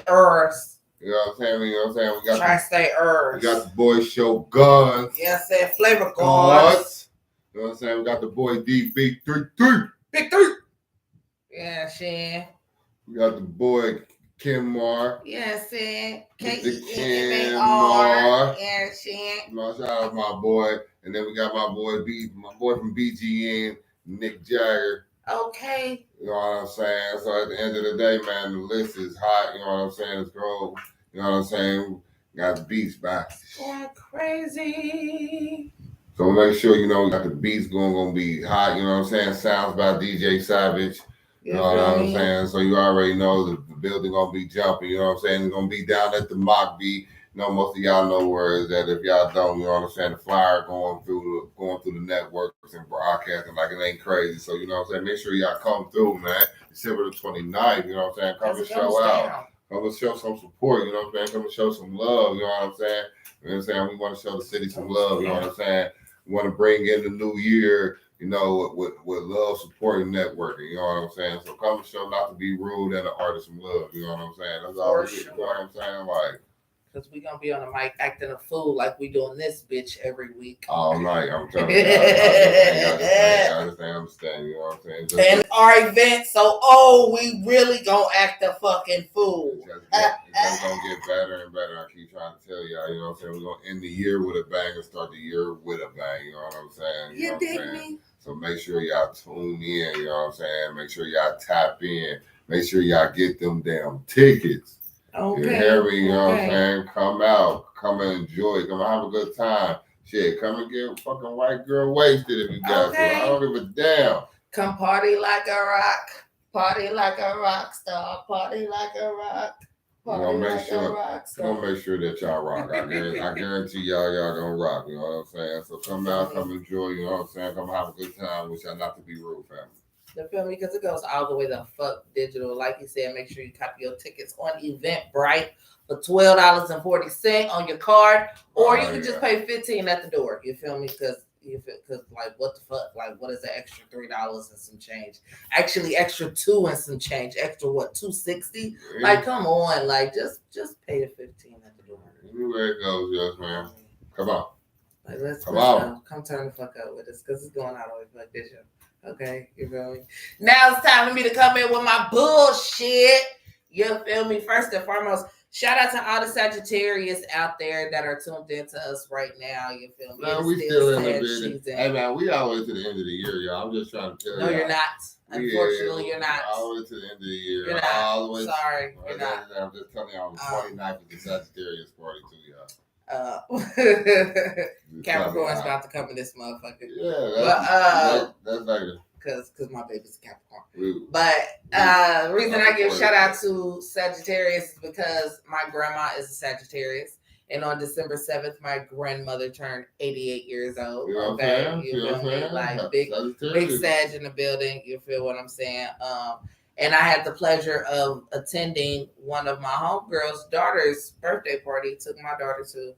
Earth. You know what I'm saying? You know what I'm saying? Tri-State Earth. We got the boy Show Guns. Yeah, I said Flavor Gods. You know what I'm saying? We got the boy D Big 3. Big 3. Yeah, shit. We got the boy Kim Mar. Yeah, shit. Kim Mar. Yeah, shit. Shout out my boy. And then we got my boy from BGN, Nick Jagger. Okay. You know what I'm saying? So at the end of the day, man, the list is hot. You know what I'm saying? It's growing. You know what I'm saying? Got the beats back. Going crazy. So make sure, you know, we got the beats gonna be hot. You know what I'm saying? Sounds by DJ Savage. You know what I'm saying? So you already know the building gonna be jumping. You know what I'm saying? It's gonna be down at the Mock B. You know, most of y'all know where it's at. If y'all don't, you know what I'm saying? The flyer going through the networks and broadcasting like it ain't crazy. So you know what I'm saying? Make sure y'all come through, man. December the 29th. You know what I'm saying? Come and show out. Come and show some support. You know what I'm saying? Come and show some love. You know what I'm saying? You know what I'm saying? We want to show the city some love. You know what I'm saying? We want to bring in the new year, you know, with love, support, and networking. You know what I'm saying? So come and show, not to be rude, and an artist some love. You know what I'm saying? That's all it is. You know what I'm saying? Like, because we're going to be on the mic acting a fool like we doing this bitch every week. All night. I'm telling you. I just understand. You know what I'm saying? And our event, so, we really going to act a fucking fool. It's just going to get better and better. I keep trying to tell y'all, you know what I'm saying? We're going to end the year with a bang and start the year with a bang. You know what I'm saying? You dig me? So make sure y'all tune in. You know what I'm saying? Make sure y'all tap in. Make sure y'all get them damn tickets. Okay. You hear me? You know what I'm saying? Come out. Come and enjoy. Come and have a good time. Shit, come and get fucking white girl wasted if you got to. I don't give a damn. Come party like a rock. Party like a rock star. Party like a rock. Party like a rock star. We're going to make sure that y'all rock. I guarantee y'all going to rock. You know what I'm saying? So come out, come enjoy. You know what I'm saying? Come have a good time. Wish y'all not to be rude, family. You feel me? Because it goes all the way the fuck digital. Like you said, make sure you copy your tickets on Eventbrite for $12.40 on your card, or you can just pay $15 at the door. You feel me? Because like what the fuck? Like what is the extra $3 and some change? Actually, extra $2 and some change. Extra what? $2.60? Like come on, like just pay the $15 at the door. Anywhere it goes, yes, man. Come on. Like let's come turn the fuck up with us because it's going out of the fuck digital. Okay, you feel me? Now it's time for me to come in with my bullshit. You feel me? First and foremost, shout out to all the Sagittarius out there that are tuned in to us right now. You feel me? Man, we still in the business. Hey, man, we all the way to the end of the year, y'all. I'm just trying to tell you. No, you're not. Unfortunately, you're not. All the way to the end of the year. You're not. All the way Sorry, you're not. I'm just telling y'all, on the 29th is the Sagittarius party, too, y'all. Capricorn's about to come in this motherfucker. Yeah, that's later. Cause my baby's a Capricorn. But reason I give shout out to Sagittarius is because my grandma is a Sagittarius. And on December 7th, my grandmother turned 88 years old. You know okay. You feel me? Like big Sag in the building. You feel what I'm saying? And I had the pleasure of attending one of my homegirl's daughter's birthday party. Took my daughter to.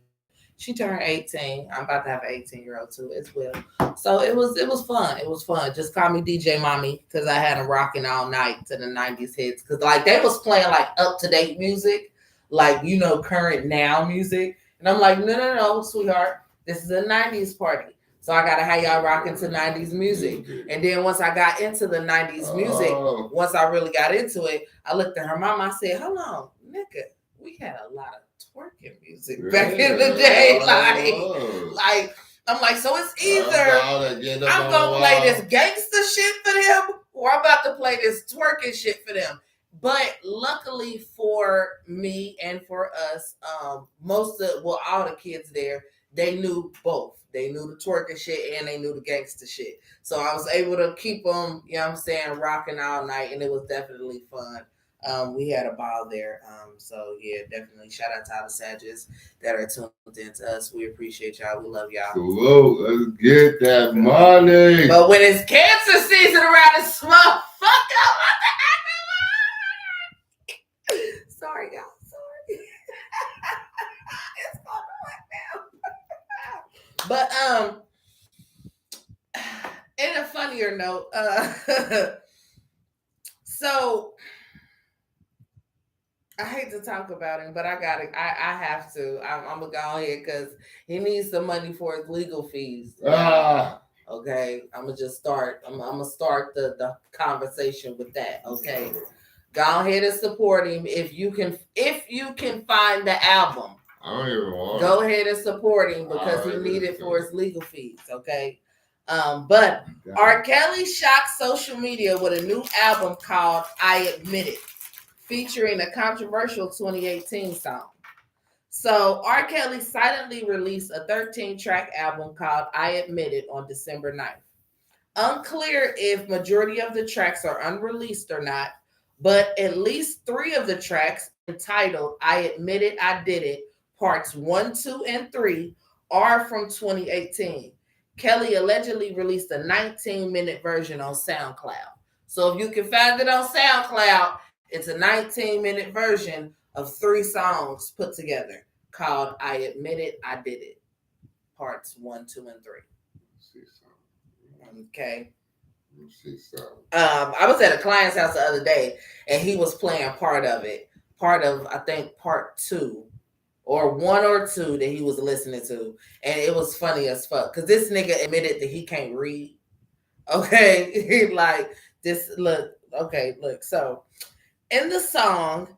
She turned 18. I'm about to have an 18-year-old too as well. So it was fun. It was fun. Just call me DJ Mommy because I had them rocking all night to the 90s hits. Because like they was playing like up-to-date music, like, you know, current now music. And I'm like, no, sweetheart. This is a 90s party. So I got to have y'all rocking to 90s music. And then once I got into the 90s music, once I really got into it, I looked at her mama. I said, hold on, nigga, we had a lot of twerking music back in the day. Like I'm like, so it's either I'm going to play this gangster shit for them or I'm about to play this twerking shit for them. But luckily for me and for us, all the kids there, they knew both. They knew the twerking shit and they knew the gangster shit. So I was able to keep them, you know what I'm saying, rocking all night, and it was definitely fun. We had a ball there. So yeah, definitely shout out to all the Sages that are tuned into us. We appreciate y'all. We love y'all. Whoa, let's get that money. But when it's cancer season around this motherfucker, sorry, y'all. Sorry. It's going on now. But in a funnier note, so I hate to talk about him, but I gotta. I have to. I'm gonna go ahead because he needs some money for his legal fees. Okay, I'm gonna just start. I'm gonna start the conversation with that. Okay, go ahead and support him if you can. If you can find the album, I don't even want. Go ahead and support him because he needed it for his legal fees. Okay, but R. Kelly shocked social media with a new album called "I Admit It," featuring a controversial 2018 song. So R. Kelly silently released a 13-track album called "I Admit It" on December 9th. Unclear if majority of the tracks are unreleased or not, but at least 3 of the tracks entitled "I Admit It, I Did It," parts 1, 2, and 3 are from 2018. Kelly allegedly released a 19-minute version on SoundCloud. So if you can find it on SoundCloud, it's a 19-minute version of 3 songs put together called "I Admit It, I Did It," parts 1, 2, and 3. Okay. I was at a client's house the other day and he was playing part of it. Part of, I think, part 2 or 1 or 2 that he was listening to. And it was funny as fuck. Because this nigga admitted that he can't read. Okay. Like, this, look, okay, look. So, in the song,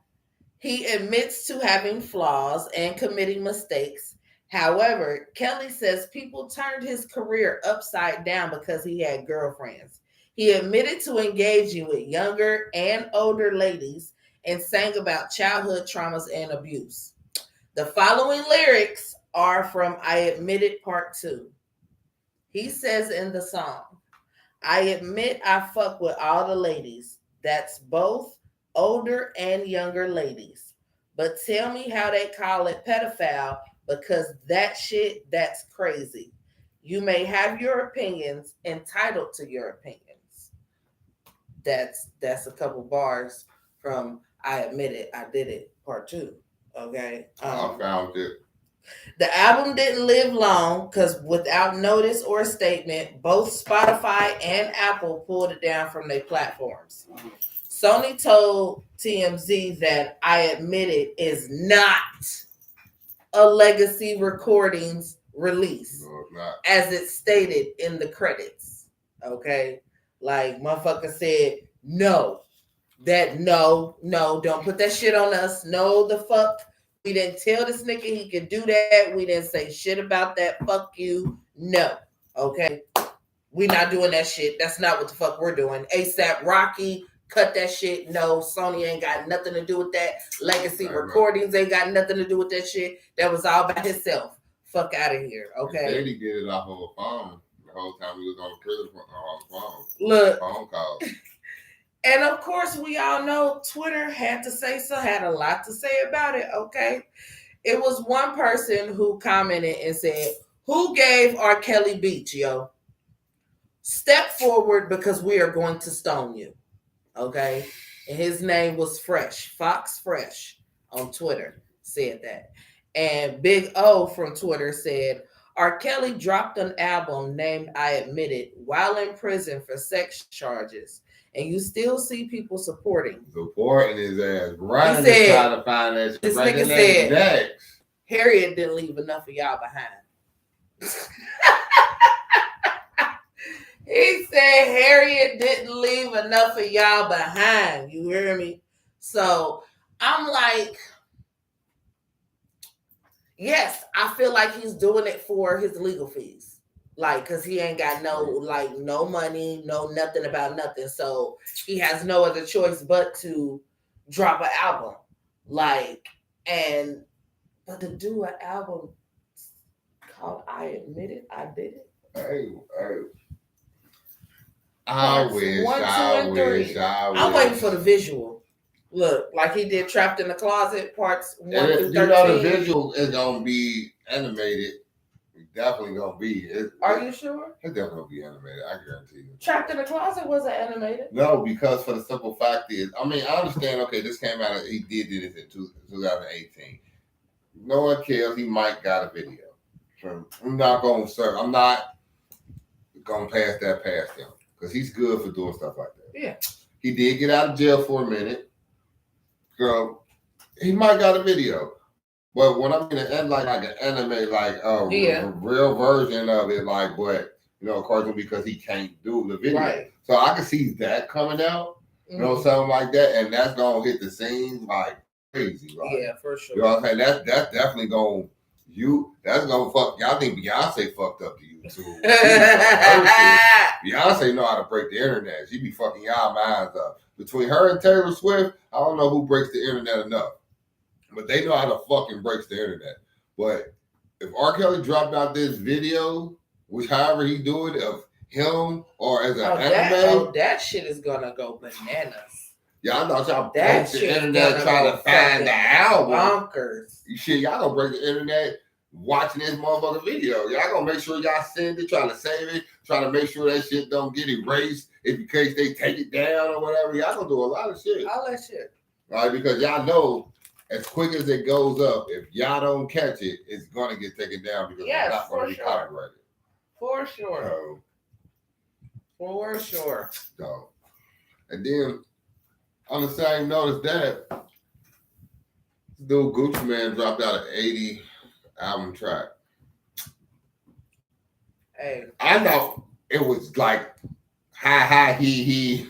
he admits to having flaws and committing mistakes. However, Kelly says people turned his career upside down because he had girlfriends. He admitted to engaging with younger and older ladies and sang about childhood traumas and abuse. The following lyrics are from "I Admit It Part 2. He says in the song, "I admit I fuck with all the ladies. That's both older and younger ladies. But tell me how they call it pedophile because that shit, that's crazy. You may have your opinions, entitled to your opinions." That's a couple bars from "I Admit It, I Did It," part 2. Okay. I found it. The album didn't live long because without notice or statement, both Spotify and Apple pulled it down from their platforms. Sony told TMZ that "I Admit It" is not a legacy recordings release, as it stated in the credits. Okay? Like, motherfucker said, no. No, don't put that shit on us. No, the fuck. We didn't tell this nigga he could do that. We didn't say shit about that. Fuck you. No. Okay? We not doing that shit. That's not what the fuck we're doing. ASAP Rocky, cut that shit. No, Sony ain't got nothing to do with that. Legacy Recordings ain't got nothing to do with that shit. That was all by himself. Fuck out of here. Okay? Daddy did it off of a phone the whole time he was on the phone. Look. Phone calls. And of course, we all know Twitter had a lot to say about it, okay? It was one person who commented and said, "Who gave R. Kelly beats, yo? Step forward because we are going to stone you." Okay? And his name was Fresh, Fox Fresh on Twitter said that. And Big O from Twitter said, "R. Kelly dropped an album named "I Admit It" while in prison for sex charges. And you still see people supporting his ass, running to try to find that shit. This nigga said, "Harriet didn't leave enough of y'all behind." He said Harriet didn't leave enough of y'all behind. You hear me? So I'm like, yes, I feel like he's doing it for his legal fees. Like, cause he ain't got no money, no nothing about nothing. So he has no other choice but to drop an album. Like, but to do an album called "I Admit It, I Did It." Hey. I wish. I'm waiting for the visual. Look, like he did "Trapped in the Closet" parts 1 through 13. You know the visual is gonna be animated. Definitely gonna be. Are you sure? It's definitely gonna be animated. I guarantee you. "Trapped in the Closet" wasn't animated. No, because for the simple fact is, I mean, I understand. Okay, this came out. He did this in 2018. No one cares. He might got a video. I'm not gonna pass that past him because he's good for doing stuff like that. Yeah. He did get out of jail for a minute. Girl, he might got a video. But when I'm in the end, like an anime, like a real version of it, like what cartoon, because he can't do the video, right. So I can see that coming out, something like that, and that's gonna hit the scenes like crazy, right? Yeah, for sure. You know what I'm saying? That's definitely gonna that's gonna fuck. Y'all think Beyonce fucked up the YouTube? Beyonce know how to break the internet. She be fucking y'all minds up. Between her and Taylor Swift, I don't know who breaks the internet enough. But they know how to fucking break the internet. But if R. Kelly dropped out this video, which however he do it, of him or as an anime, that shit is gonna go bananas. Y'all thought y'all broke the internet trying to find the album. Bonkers. Shit, y'all gonna break the internet watching this motherfucking video. Y'all gonna make sure y'all send it, trying to save it, trying to make sure that shit don't get erased in case they take it down or whatever. Y'all gonna do a lot of shit. All that shit. Right, because y'all know as quick as it goes up, if y'all don't catch it, it's gonna get taken down because it's not gonna be copyrighted. For sure. For sure. So, and then on the same note as that, this dude Gucci Man dropped out an 80 album track. Hey, I thought it was like hi he.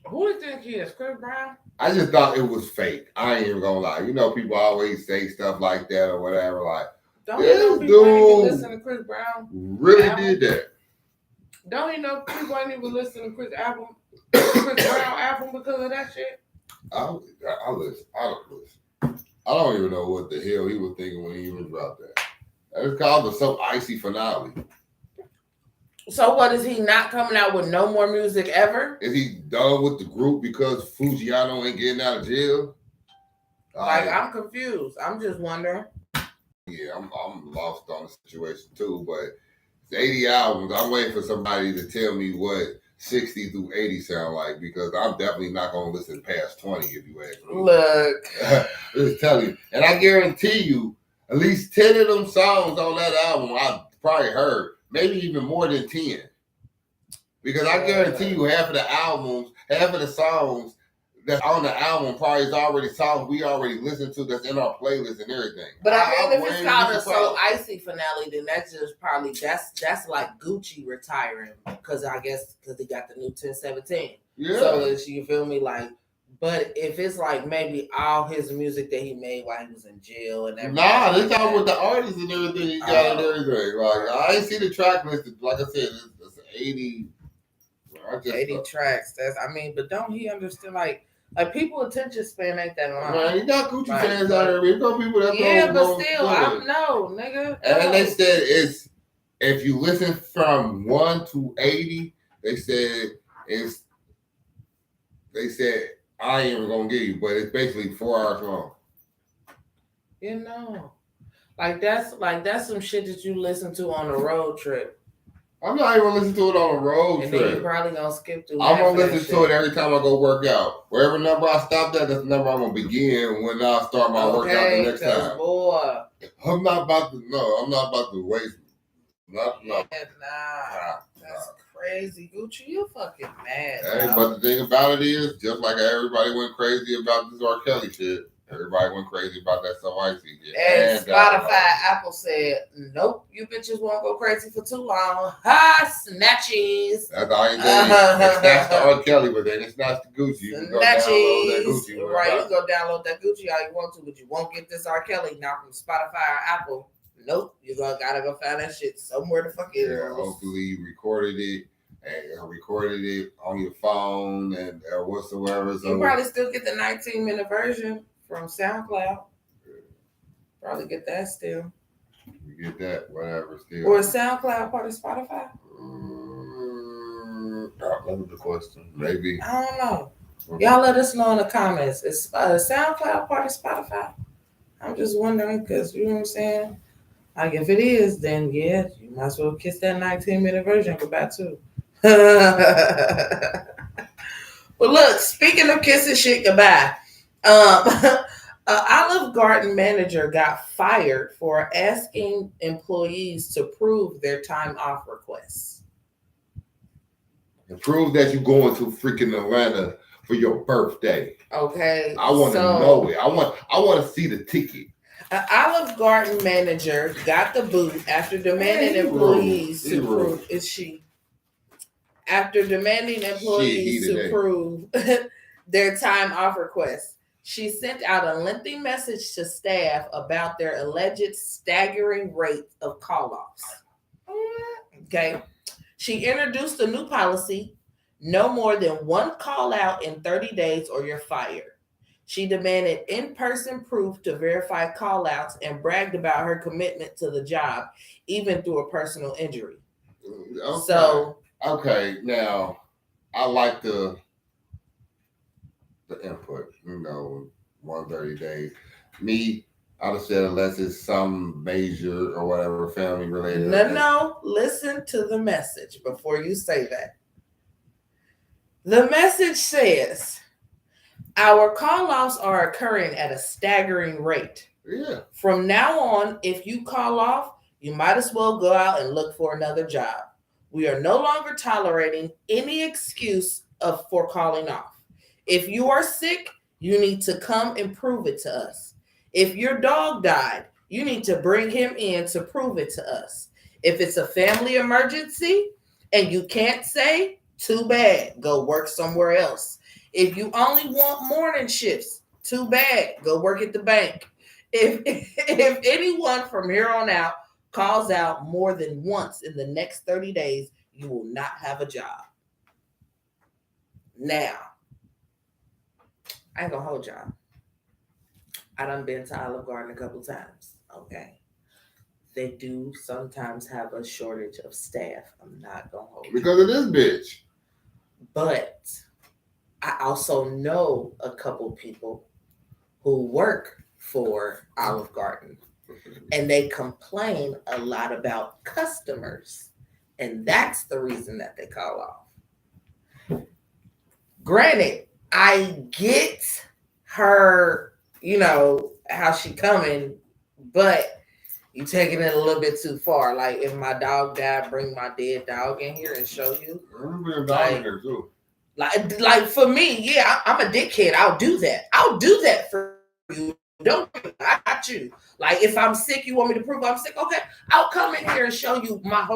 Who do you think he is, Chris Brown? I just thought it was fake. I ain't even gonna lie. People always say stuff like that or whatever. Like, don't this dude listen to Chris Brown? Really album? Did that? Don't you know people ain't even listen to Chris Brown album because of that shit? I listen. I don't listen. I don't even know what the hell he was thinking when he even dropped that. It's called the So Icy Finale. So what, is he not coming out with no more music ever? Is he done with the group because Fujiano ain't getting out of jail? I'm confused. I'm just wondering. Yeah, I'm lost on the situation too, but it's 80 albums. I'm waiting for somebody to tell me what 60 through 80 sound like, because I'm definitely not going to listen past 20 if you ask me. Look. Just tell you. And I guarantee you, at least 10 of them songs on that album I probably heard. Maybe even more than 10. Because I guarantee you half of the songs that's on the album probably is already songs we already listened to that's in our playlist and everything. But I mean, if it's called a So Icy Finale, then that's just probably, that's like Gucci retiring. Because I guess he got the new 1017. Yeah. So you feel me? Like, but if it's like maybe all his music that he made while he was in jail and everything. Nah, they talking with the artists and everything he got and everything. Like, I ain't see the track list. Like I said, it's 80. 80 tracks. But don't he understand? Like people attention span ain't that long. Man, you got Gucci fans out there. You know people that but still, I know, nigga. And they said it's, if you listen from 1 to 80, they said I ain't even gonna give you, but it's basically 4 hours long. That's some shit that you listen to on a road trip. I'm not even listening to it on a road trip. And then you're probably gonna skip through. I'm gonna listen to it every time I go work out. Wherever number I stopped at, that's the number I'm gonna begin when I start my workout the next time. Boy. I'm not about to waste. Nah. That's crazy, Gucci. You fucking mad. Hey, but the thing about it is, just like everybody went crazy about this R. Kelly shit, everybody went crazy about that So Icy shit. And Spotify, Apple said, nope, you bitches won't go crazy for too long. Ha, snatchies. That's all you do. It's the R. Kelly, but then it's not the Gucci. You can go download that Gucci. Right, you can go download that Gucci all you want to, but you won't get this R. Kelly now from Spotify or Apple. Nope, you gotta go find that shit somewhere the fuck is. Yeah, hopefully you recorded it on your phone and or whatsoever. So you probably still get the 19-minute version from SoundCloud. Probably get that still. You get that, whatever, still. Or is SoundCloud part of Spotify? That was the question. Maybe. I don't know. Y'all let us know in the comments. Is SoundCloud part of Spotify? I'm just wondering because, you know what I'm saying? Like, if it is, then yeah, you might as well kiss that 19-minute version goodbye too. But look, speaking of kissing shit goodbye, Olive Garden manager got fired for asking employees to prove their time off requests. And prove that you're going to freaking Atlanta for your birthday. Okay. I want to know it. I want to see the ticket. An Olive Garden manager got the boot after demanding employees to prove after demanding employees to prove their time off requests. She sent out a lengthy message to staff about their alleged staggering rate of call-offs. Okay. She introduced a new policy: no more than one call out in 30 days or you're fired. She demanded in-person proof to verify call-outs and bragged about her commitment to the job, even through a personal injury. Okay. So, okay, now I like the input. 130 days. Me, I'd have said unless it's some major or whatever family related. No. Listen to the message before you say that. The message says, our call-offs are occurring at a staggering rate. Yeah. From now on, if you call off, you might as well go out and look for another job. We are no longer tolerating any excuse for calling off. If you are sick, you need to come and prove it to us. If your dog died, you need to bring him in to prove it to us. If it's a family emergency and you can't say, too bad, go work somewhere else. If you only want morning shifts, too bad, go work at the bank. If anyone from here on out calls out more than once in the next 30 days, you will not have a job. Now, I ain't gonna hold y'all. I done been to Olive Garden a couple times, okay? They do sometimes have a shortage of staff. I'm not gonna hold because of this bitch. But I also know a couple people who work for Olive Garden, and they complain a lot about customers, and that's the reason that they call off. Granted, I get her, how she coming, but you taking it a little bit too far. Like, if my dog died, bring my dead dog in here and show you. I'm bring a dog in here too. Like for me, yeah, I'm a dickhead. I'll do that. I'll do that for you. Don't, I got you. Like, if I'm sick, you want me to prove I'm sick? Okay, I'll come in here and show you my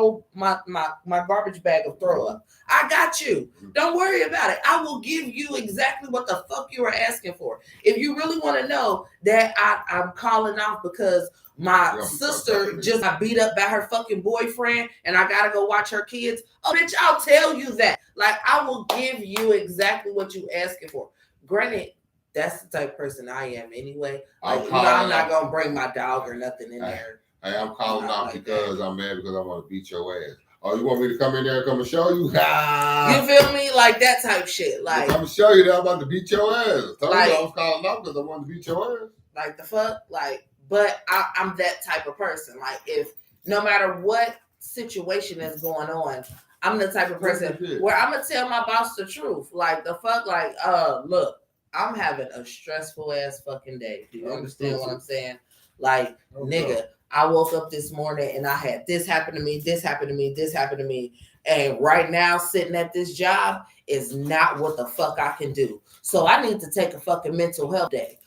garbage bag of throw up. I got you. Don't worry about it. I will give you exactly what the fuck you were asking for. If you really want to know that I'm calling off because my sister just got beat up by her fucking boyfriend and I gotta go watch her kids, oh bitch, I'll tell you that. Like, I will give you exactly what you asking for. Granted, that's the type of person I am anyway. Like, I'm not gonna bring my dog or nothing in there. Hey, I'm calling out because I'm mad because I want to beat your ass. Oh, you want me to come in there and come and show you? You feel me? Like that type shit. Like, I'm gonna show you that I'm about to beat your ass. I was calling out because I want to beat your ass. Like, the fuck? Like, but I'm that type of person. Like, if no matter what situation is going on, I'm the type of person where I'm gonna tell my boss the truth. Like, the fuck? Like, look, I'm having a stressful ass fucking day. Do you understand what I'm saying? Like, nigga, I woke up this morning and I had this happen to me, this happened to me, this happened to me. And right now, sitting at this job is not what the fuck I can do. So I need to take a fucking mental health day.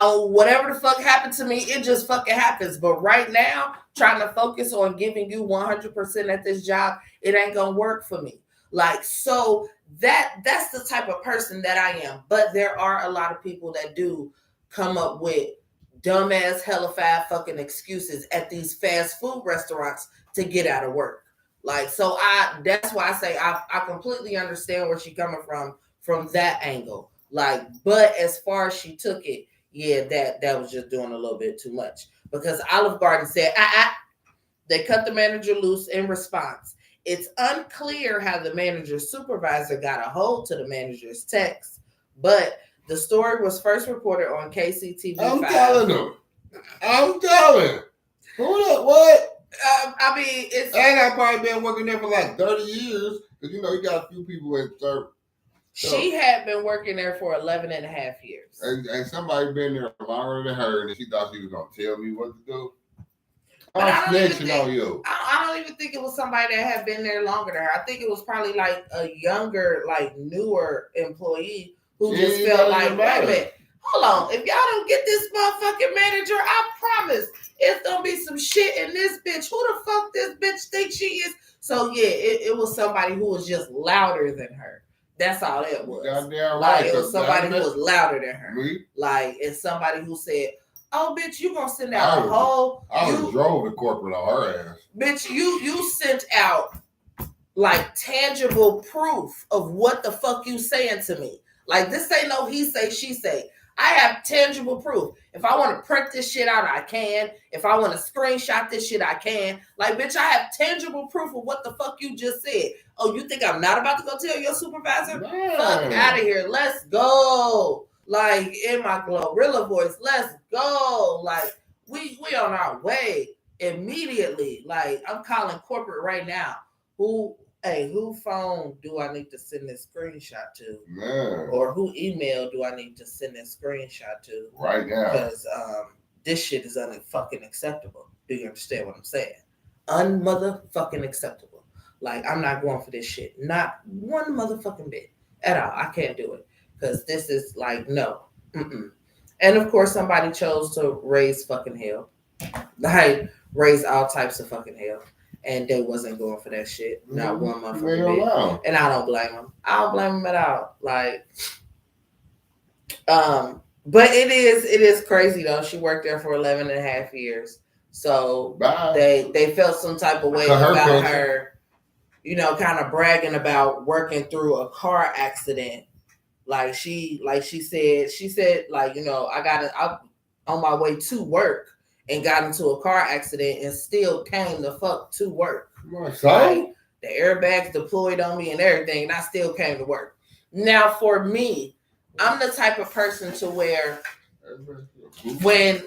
Whatever the fuck happened to me, it just fucking happens. But right now, trying to focus on giving you 100% at this job, it ain't gonna work for me. Like, so that's the type of person that I am. But there are a lot of people that do come up with dumbass hellified fucking excuses at these fast food restaurants to get out of work. Like, so that's why I say I completely understand where she's coming from that angle. Like, but as far as she took it, yeah, that was just doing a little bit too much. Because Olive Garden said, they cut the manager loose in response. It's unclear how the manager's supervisor got a hold to the manager's text, but the story was first reported on KCTV5. I'm telling them. What? I mean, it's... And I've probably been working there for like 30 years. Because, you got a few people in third. She had been working there for 11 and a half years. And somebody been there longer than her, and she thought she was going to tell me what to do. But I don't even think on you. I don't even think it was somebody that had been there longer than her. I think it was probably like a younger, like newer employee who just felt like, wait a minute, hold on. If y'all don't get this motherfucking manager, I promise it's gonna be some shit in this bitch. Who the fuck this bitch thinks she is? So yeah, it was somebody who was just louder than her. That's all it was. Goddamn like right. It was somebody who was louder than her. Me? Like it's somebody who said, "Oh, bitch, you gonna send out a whole." I drove the corporate on her ass. Bitch, you sent out like tangible proof of what the fuck you saying to me. Like this ain't no he say she say. I have tangible proof. If I want to print this shit out, I can. If I want to screenshot this shit, I can. Like, bitch, I have tangible proof of what the fuck you just said. Oh, you think I'm not about to go tell your supervisor? Man. Fuck out of here. Let's go. Like, in my Glorilla voice, let's go. Like, we on our way immediately. Like, I'm calling corporate right now. Who phone do I need to send this screenshot to? Man. Or who email do I need to send this screenshot to? Right now. Because this shit is unfucking acceptable. Do you understand what I'm saying? Unmotherfucking acceptable. Like, I'm not going for this shit. Not one motherfucking bit at all. I can't do it. Because this is like, no. Mm-mm. And of course, somebody chose to raise fucking hell. Like, raise all types of fucking hell. And they wasn't going for that shit. Not one motherfucking bit. And I don't blame them. I don't blame them at all. Like, but it is crazy though. She worked there for 11 and a half years. So they felt some type of way about her, you know, kind of bragging about working through a car accident. Like she said, like, you know, I'm on my way to work and got into a car accident and still came the fuck to work. Like, the airbags deployed on me and everything, and I still came to work. Now, for me, I'm the type of person to where when,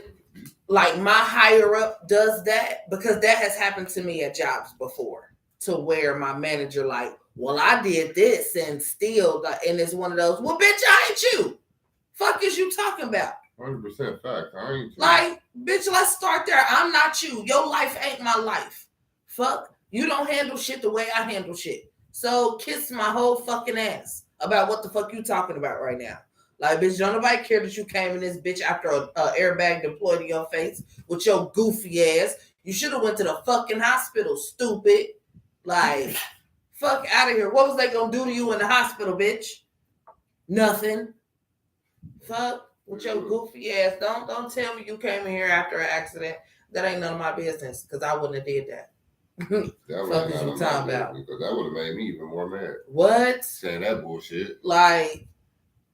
like, my higher up does that, because that has happened to me at jobs before, to where my manager like, well, I did this and still, and it's one of those, well, bitch, I ain't you. Fuck is you talking about? 100% fact. I ain't like, bitch, let's start there. I'm not you. Your life ain't my life. Fuck. You don't handle shit the way I handle shit. So kiss my whole fucking ass about what the fuck you talking about right now. Like, bitch, don't nobody care that you came in this bitch after a airbag deployed to your face with your goofy ass. You should have went to the fucking hospital, stupid. Like, fuck out of here. What was they gonna do to you in the hospital, bitch? Nothing. Fuck. With your goofy ass. Don't tell me you came in here after an accident. That ain't none of my business, because I wouldn't have did that. Fuck is you talking about? Because that would have made me even more mad. What? Saying that bullshit. Like,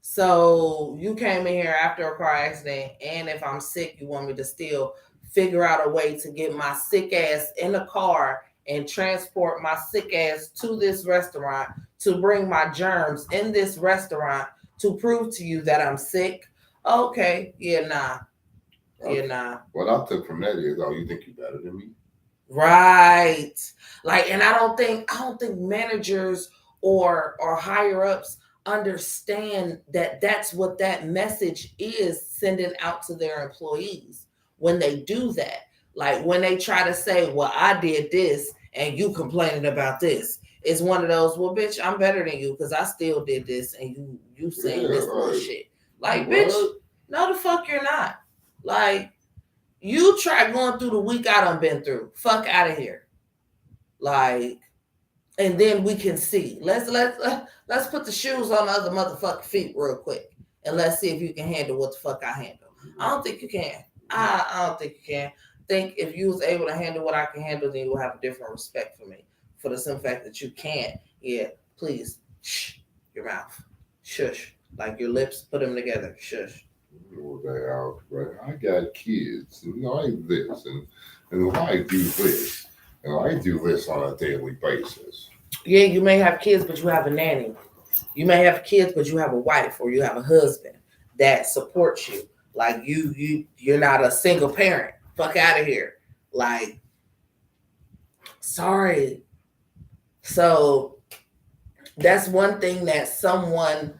so you came in here after a car accident, and if I'm sick, you want me to still figure out a way to get my sick ass in a car and transport my sick ass to this restaurant to bring my germs in this restaurant to prove to you that I'm sick? Okay, yeah, nah. Yeah, nah. What I took from that is, oh, you think you better than me? Right. Like, and I don't think managers or higher ups understand that that's what that message is sending out to their employees when they do that. Like, when they try to say, well, I did this and you complaining about this. It's one of those, well, bitch, I'm better than you because I still did this and you saying this bullshit. Like, bitch, no the fuck you're not. Like, you try going through the week I done been through. Fuck out of here. Like, and then we can see. Let's put the shoes on the other motherfucking feet real quick. And let's see if you can handle what the fuck I handle. I don't think you can. I don't think you can. I think if you was able to handle what I can handle, then you will have a different respect for me. For the simple fact that you can't. Yeah, please. Shh. Your mouth. Shush. Like your lips, put them together. Shush. I got kids, and I this, and I do this, and I do this on a daily basis. Yeah, you may have kids, but you have a nanny. You may have kids, but you have a wife or you have a husband that supports you. Like, you're not a single parent. Fuck out of here. Like, sorry. So that's one thing that someone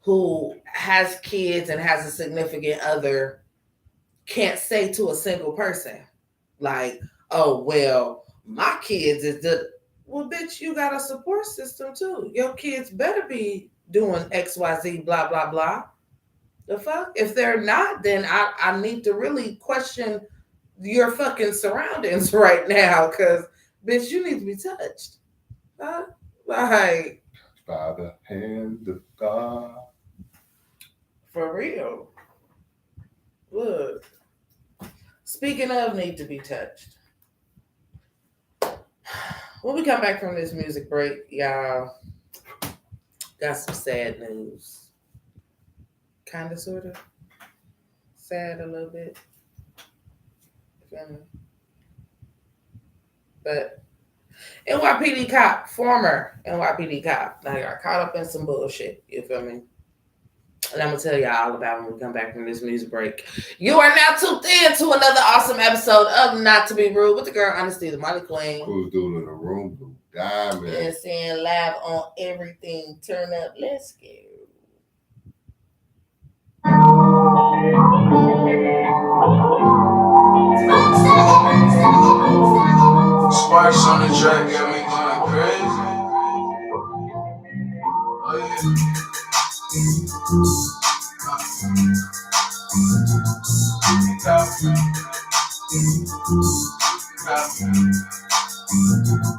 who has kids and has a significant other can't say to a single person. Like, oh well, my kids is the well, bitch, you got a support system too. Your kids better be doing XYZ, blah, blah, blah. The fuck? If they're not, then I need to really question your fucking surroundings right now, because bitch, you need to be touched. Huh? Like, by the hand of God. for real. Look. Speaking of need to be touched. When we come back from this music break, y'all got some sad news. Kinda sorta. Sad a little bit. But NYPD cop, former NYPD cop, now got caught up in some bullshit. You feel me? And I'm gonna tell y'all all about it when we come back from this music break. You are now tuned in to another awesome episode of Not to Be Rude with the girl Honesty, the Money Queen. Who's doing in the room? Blue Diamond. And saying live on everything. Turn up. Let's go. Sparks on the track got me going crazy. Oh yeah.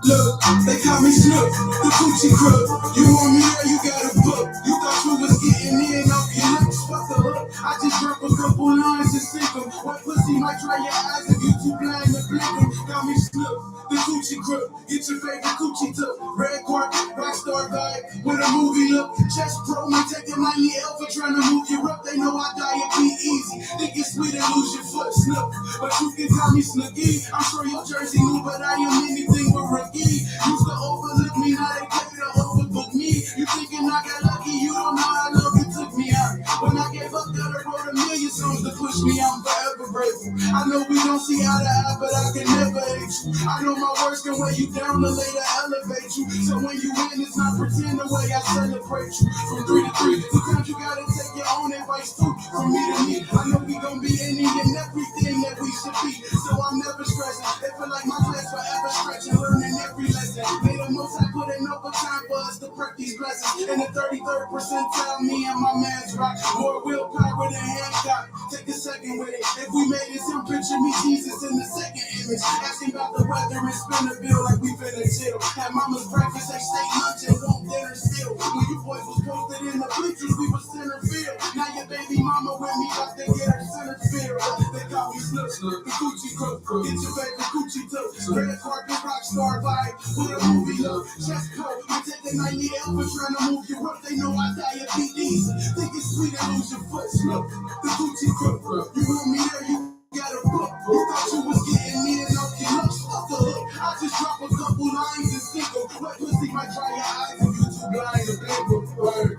Look, they call me Snook, the Gucci crook. You want me there, you got a book. You thought you was getting in off your lips, fuck the hook. I just drop a couple lines and sink them. What pussy might dry your eyes if you too blind to blink them. Call me Snook, the Gucci crook. Get your favorite Gucci took. Red carpet, rockstar vibe, with a movie look. Chest pro, me taking my L for trying to move you up. They know I die it be easy. Think it's sweet and lose your foot, Snook. But you can call me Snooky. I'm sure your jersey new, but I am anything with rookie. Used to overlook me, now they pay to overbook me. You thinking I got lucky, you don't know how long it took me out. When I gave up, that I wrote a million songs to push me. I'm forever grateful. I know we don't see eye to eye, but I can never hate you. I know my words can weigh you down to later elevate you. So when you win, it's not pretend the way I celebrate you. From 3 to 3, sometimes you gotta take your own advice too. From me to me, I know we gon' be any and everything that we should be. So I'm never stressing. They feel like my class forever stretching, learning every lesson. Made the most I put in overtime for us to perk these blessings. In the 33rd percentile, me and my man's rock. More willpower than Hancock. Take a second with it. If we made it, some picture me Jesus in the second image. Asking about the weather and spin a bill like we finna chill. Had mama's breakfast, they stay lunch and want dinner still. When you boys was posted in the bleachers, we was center field. Now your baby mama with me, about to get her center field. They call me Snook, the Gucci crook. Get your favorite Gucci took. Red carpet, rockstar vibe, with a movie look. Chest coat, I take the 90 L for trying to move you up. They know I die at BDs. Think it's sweet and lose your foot. Snook, the Gucci crook. You want me there, you got a book. You thought you was getting in off your looks, fuck the hook. I just drop a couple lines and stick them. What pussy might dry your eyes if you too blind to blink them. Word.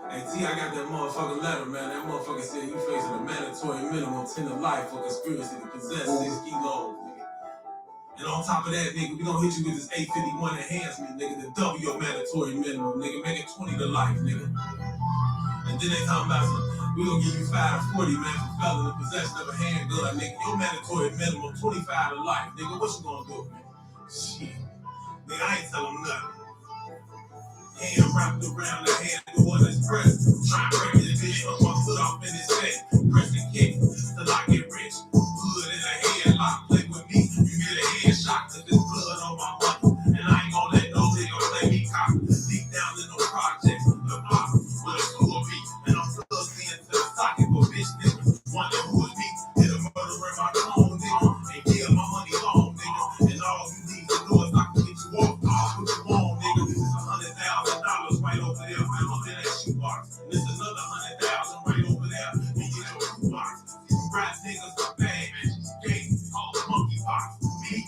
Hey T, I got that motherfucking letter, man. That motherfucker said you facing a mandatory minimum 10 to life for conspiracy to possess 6 kilos, nigga. And on top of that, nigga, we gonna hit you with this 851 enhancement, nigga, to double your mandatory minimum, nigga. Make it 20 to life, nigga. And then they talking about some, we gonna give you 540, man, for felon in possession of a handgun, nigga. Your mandatory minimum 25 to life, nigga. What you gonna do, man? Shit. Nigga, I ain't telling them nothing. Hand wrapped around the handle of his breast. Try to break his bitch up, I put off in his head. Press the kick till I get rich. Hood in a headlock, play with me. You get a headshot to this blood on my money. And I ain't gonna let no nigga play me cop. Deep down in no projects, the block with a school beat. And I'm plugged into the socket for bitch niggas. Wonder who is me. Hit a murder in my clone, nigga. And give my money long, nigga. And all you need to do is I can get you off. I'll put you on, nigga. This is $100,000 right over there. I'm up in that shoebox. And there's another 100,000 right over there. You get your shoebox. You rap niggas, bang, gay, all the monkey pox. Me,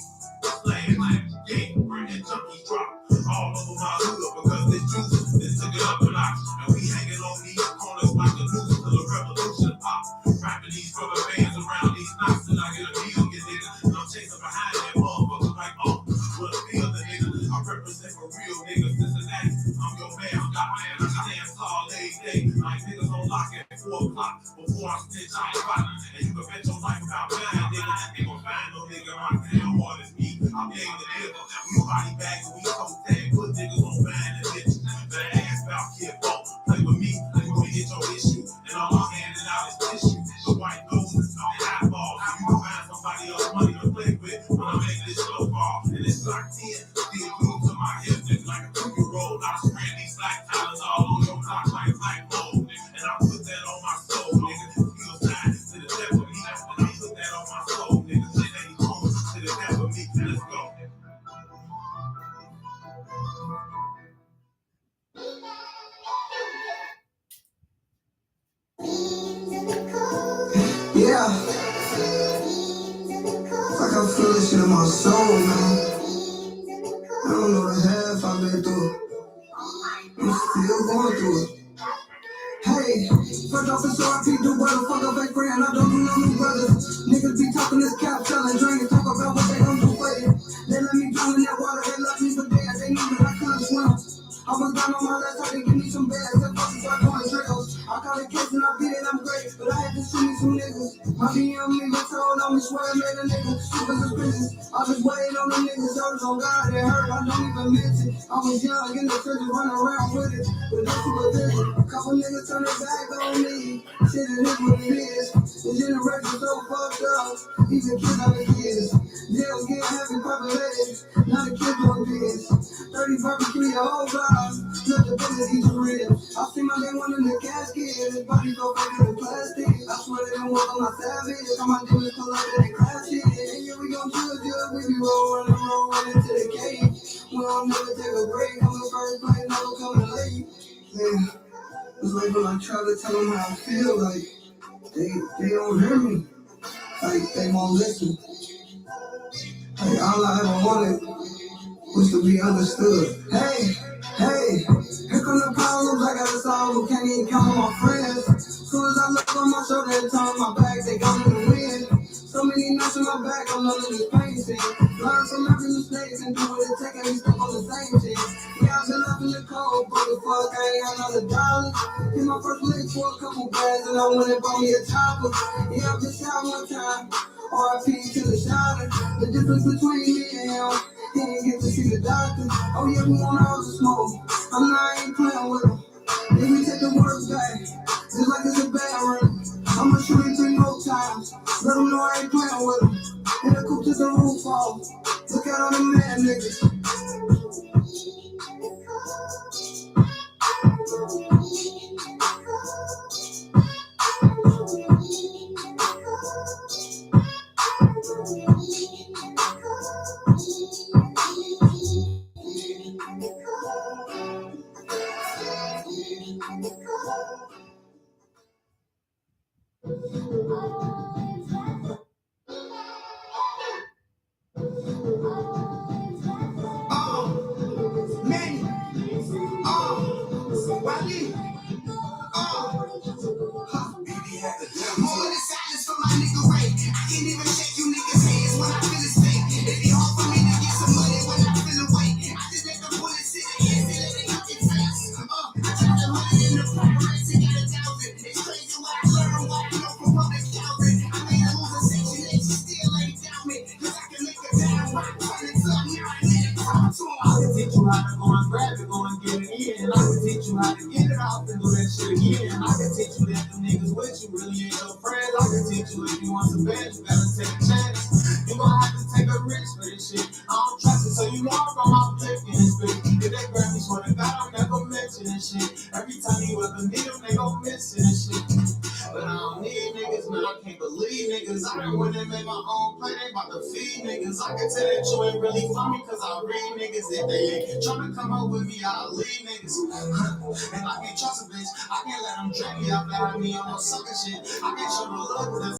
slang, gay, bring that junkie drop. All over my hood because this juice, this took it up a notch. And we hanging on these corners like a noose till the revolution pop. Wrapping these rubber bands around these knots till I get a million, nigga. And I'm chasing behind that motherfucker like, oh, what a field, nigga. I represent for real niggas, Cincinnati. I'm your man, I'm not man. I stand tall every day. Like niggas on lock at 4 o'clock. Before I snitch, I ain't fighting. And you can bet your life about mine, nigga. They gon' find no nigga my damn hard as me. I'm paying the nigga. We body bags and we so tag. Put niggas on mine and bitch. Better ask about kid folk. Play with me, you gon' get your issue. And all I'm handing out is tissue. The white noses and eyeballs. So you can find somebody else money to play with when I make this slow fall. And it's locked in. Still glued to my hip just like a cookie roll. I spread these black towers all on your block like black gold. And I put that on my soul, nigga. Feel sign to the death of me. And I put that on my soul, nigga. Shit ain't home to the death of me. Let's go. Yeah. Like I feel this shit in my soul, man. I don't know the half I've been through. I'm still going through it. Hey, first off, it's RP, do well, fuck up a friend, I don't do no new brothers. Niggas be talking this cap, selling, drinking, talk about what they gon' do for you. They let me drown in that water, they left me for dead, they knew that I couldn't swim. I was down on my last side, they give me some bags, that fucking start going trails. I caught a case and I beat it, I'm great, but I had to shoot me some niggas. My BM nigga told on me, swear I made a nigga super suspicious. I just waited on the niggas, shoulders on God, it hurt, I don't even miss it. I was young in the church, running around with it, but that's what it is. Couple niggas turn their back on me, shit it is what it is. The generation so fucked up, even kids are the kids. Jails get heavy populated, now the kids doing this. 30 barbecue, your whole block, let the business eat your ribs. I see my day one in the casket, his body go back in the plastic. I swear they don't walk on my savage, all my demons collected and crash it. And yeah, we gon' judge, we be rolling to the cage. We don't never take a break, I'm the first plane, never coming late. Yeah. It's like when I try to tell them how I feel, like they don't hear me, like they won't listen. Like all I ever wanted was to be understood. Hey, here come the problems, I gotta solve them, can't even count on my friends. Soon as I look on my shoulder, they turn my back, they gon' even win. So many nuts in my back, I'm loving this pain scene. Learn from every mistake and do what it takes, and we stuck on the same shit. Yeah, I've been up in the cold, but the fuck, I ain't got another dollar. Hit my first lick for a couple bags, and I went and bought me a chopper. Yeah, I've been shot one time, RIP to the shotter. The difference between me and him, he didn't get to see the doctor. Oh yeah, we want all the smoke, I ain't playing with him. Then we take the work back, just like it's a bad run. I'ma shoot him 3 more times, let him know I ain't playing with him. Hit the coupe to the roof off, look at all the mad niggas. Manny, Wally, more than silence for my nigga Ray. I can't even shake you niggas' hands when I feel it's fake. It be hard for me to get some money when I feel away. I just let the bullets sit in and let it hit their face. I dropped 100 in the front race and got 1,000. It's crazy what I learned, what I know from public housing. I made a move in section 8, she still ain't down me. Cause I can make a down rock, turn it up, now I let it come to him. I can teach you how to go and grab it, go and get it in. I can teach you how to get it off and do that shit again. I can teach you that them niggas with you really ain't your friends. I can teach you if you want some bad, you gotta take a chance. You gon' have to take a risk for this shit. I don't trust it, so you know I'm from my flick in this bitch. If they grab me, swear to God, I'm never mentioning shit. Every time you ever need them, they gon' miss it and shit. But I don't need niggas, man, I can't believe niggas. I done went and made my own play, they bout to feed niggas. I can tell that you ain't really for me, cause I read niggas. If they ain't tryna come up with me, I'll leave niggas. And I can't trust a bitch, I can't let them drag me up behind me on no sucker shit. I can't show no love to them.